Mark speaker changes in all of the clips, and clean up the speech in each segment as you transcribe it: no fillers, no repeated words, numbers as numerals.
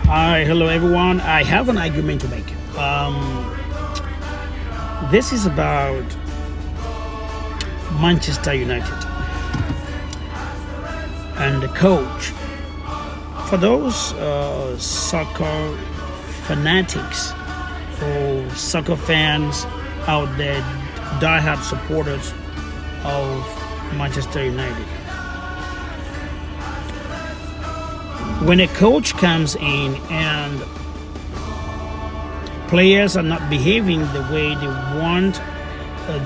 Speaker 1: Hi, hello everyone. I have an argument to make. This is about Manchester United and the coach. For those soccer fanatics or soccer fans out there, diehard supporters of Manchester United, when a coach comes in and players are not behaving the way they want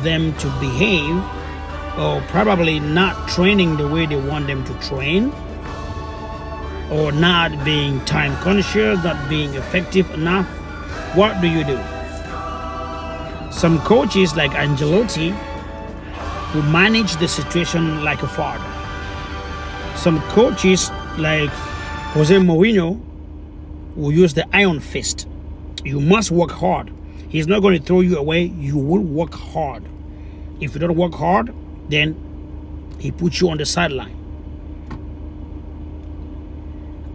Speaker 1: them to behave, or probably not training the way they want them to train, or not being time conscious, not being effective enough, what do? Some coaches like Ancelotti who manage the situation like a father. Some coaches like Jose Mourinho will use the iron fist. You must work hard. He's not going to throw you away. You will work hard. If you don't work hard, then he puts you on the sideline.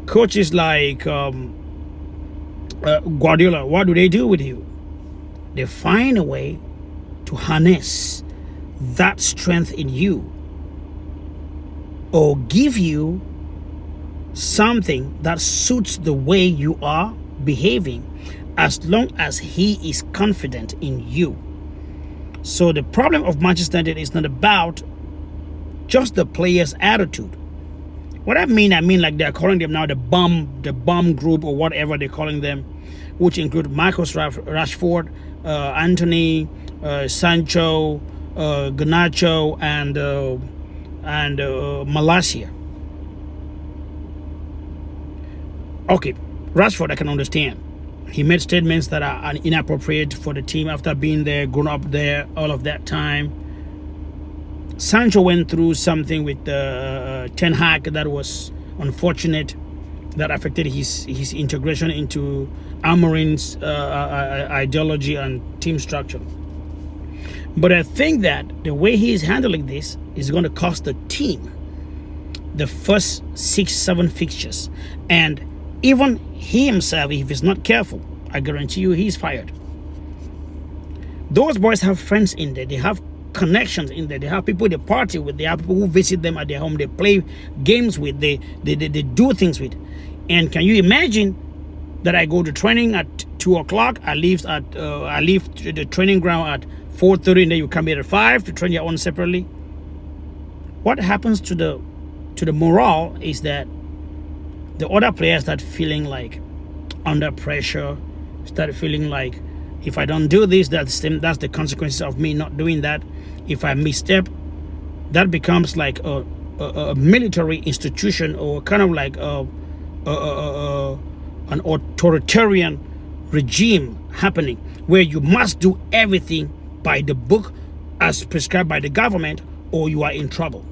Speaker 1: Coaches like Guardiola, what do they do with you? They find a way to harness that strength in you, or give you something that suits the way you are behaving, as long as he is confident in you. So the problem of Manchester United is not about just the players' attitude. What I mean like they're calling them now the bomb group or whatever they're calling them, which include Marcus Rashford, Anthony, Sancho, Garnacho, and Malacia. Okay, Rashford, I can understand. He made statements that are inappropriate for the team after being there, grown up there, all of that time. Sancho went through something with Ten Hag that was unfortunate, that affected his integration into Amorim's ideology and team structure. But I think that the way he is handling this is going to cost the team the first 6-7 fixtures. And even he himself, if he's not careful, I guarantee you he's fired. Those boys have friends in there. They have connections in there. They have people they party with. They have people who visit them at their home. They play games with. They do things with. And can you imagine that I go to training at 2 o'clock? I leave the training ground at 4:30, and then you come here at 5 to train your own separately. What happens to the morale is that the other players start feeling like under pressure, start feeling like, if I don't do this, that's the consequences of me not doing that. If I misstep, that becomes like a military institution, or kind of like an authoritarian regime happening, where you must do everything by the book as prescribed by the government, or you are in trouble.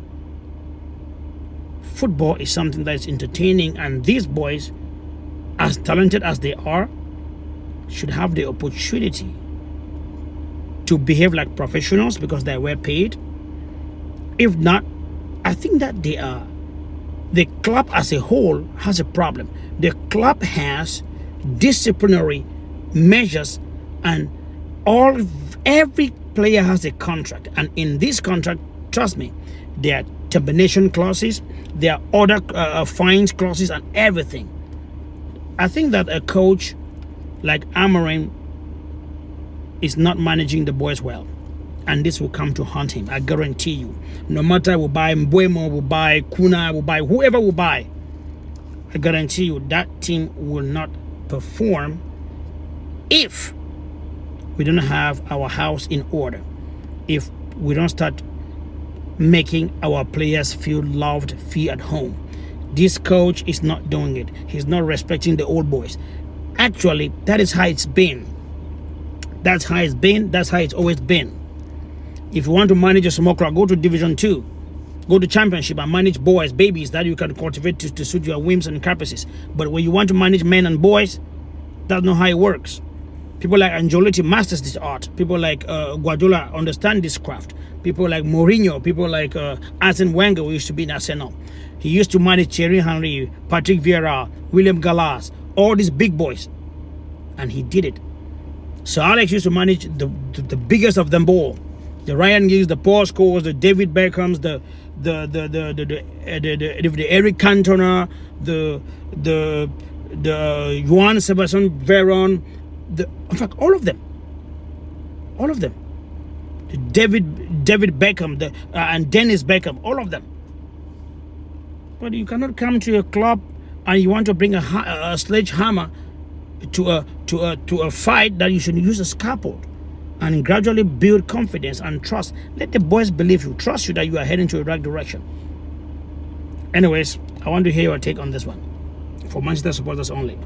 Speaker 1: Football is something that is entertaining, and these boys, as talented as they are, should have the opportunity to behave like professionals because they were paid. If not, I think that the club as a whole has a problem. The club has disciplinary measures, and every player has a contract, and in this contract, trust me, there are termination clauses, there are other fines clauses, and everything. I think that a coach like Amorim is not managing the boys well, and this will come to haunt him. I guarantee you. No matter will buy Mbuemo, will buy Kuna, will buy whoever will buy, I guarantee you that team will not perform if we don't have our house in order, if we don't start making our players feel loved, feel at home. This coach is not doing it. He's not respecting the old boys. Actually, that is how it's been. That's how it's been. That's how it's always been. If you want to manage a small club, go to Division 2. Go to Championship and manage boys, babies that you can cultivate to suit your whims and caprices. But when you want to manage men and boys, that's not how it works. People like Ancelotti masters this art. People like Guardiola understand this craft. People like Mourinho, people like Arsene Wenger, who used to be in Arsenal. He used to manage Thierry Henry, Patrick Vieira, William Gallas, all these big boys, and he did it. So Alex used to manage the biggest of them all, the Ryan Giggs, the Paul Scholes, the David Beckhams, the Eric Cantona, the Johan Sebastian Veron, in fact all of them, the David Beckham, and Dennis Beckham, all of them. But you cannot come to a club and you want to bring a sledgehammer to a fight that you should use a scaffold, and gradually build confidence and trust. Let the boys believe you, trust you that you are heading to the right direction. Anyways, I want to hear your take on this one. For Manchester supporters only.